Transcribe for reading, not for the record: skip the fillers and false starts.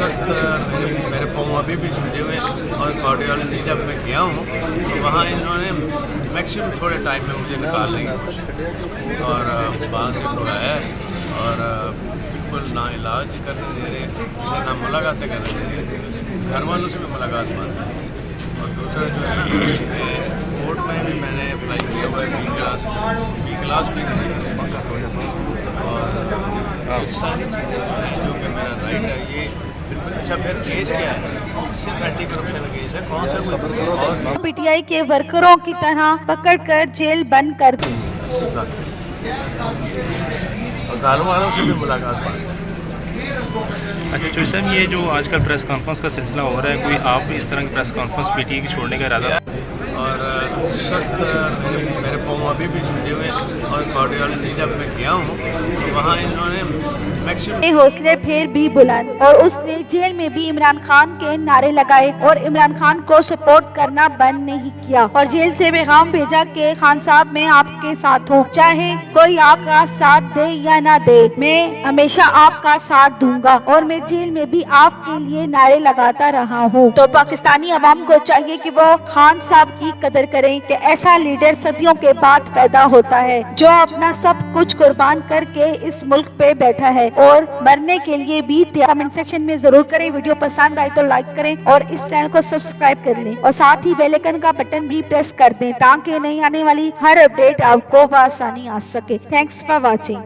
वक्त मेरे पाँव अभी भी सूजे हुए हैं और कार्डियोलॉजी जब मैं गया हूँ तो वहाँ इन्होंने मैक्सिमम थोड़े टाइम में मुझे निकाल ली और वहाँ से बुलाया और बिल्कुल ना इलाज करने दे रहे, मुझे ना मुलाकातें करने दे रहे, घर वालों से भी मुलाकात बंद है। और दूसरा जो है ना, कोर्ट में भी मैंने अप्लाई किया हुआ है बी क्लास भी नहीं है और ये सारी चीज़ें जो हैं जो कि मेरा राइट है ये। अच्छा फिर केस क्या है? सिर्फ एंटी करप्शन केस है, कौन सा कोई और पीटीआई के वर्करों की तरह पकड़कर जेल बंद कर दी। ऐसी बात है। और घर वालों से भी मुलाकात बंद है। अच्छा चौधरी साहब, ये जो आजकल प्रेस कॉन्फ्रेंस का सिलसिला हो रहा है, कोई आप इस तरह की प्रेस कॉन्फ्रेंस पीटीआई की छोड़ने का इरादा? और सख्त मेरे पाँव अभी भी सूजे हुए हैं और कार्डियोलॉजी जब मैं गया हूँ तो वहाँ इन्होंने मैक्सिमम हौसले फिर भी बुलंद और उसने जेल में भी इमरान खान के नारे लगाए और इमरान खान को सपोर्ट करना बंद नहीं किया और जेल से पैगाम भेजा कि खान साहब मैं आपके साथ हूँ, चाहे कोई आपका साथ दे या ना दे, मैं हमेशा आपका साथ दूंगा और मैं जेल में भी आपके लिए नारे लगाता रहा हूँ। तो पाकिस्तानी अवाम को चाहिए कि वो खान साहब की कदर करें कि ऐसा लीडर सदियों के बाद पैदा होता है जो अपना सब कुछ कुर्बान करके इस मुल्क पे बैठा है और मरने के लिए भी। कमेंट सेक्शन में जरूर करें, वीडियो पसंद आए तो लाइक करें और इस चैनल को सब्सक्राइब कर लें और साथ ही बेल आइकन का बटन भी प्रेस कर दें ताकि नई आने वाली हर अपडेट आपको आसानी आ सके। Thanks for watching.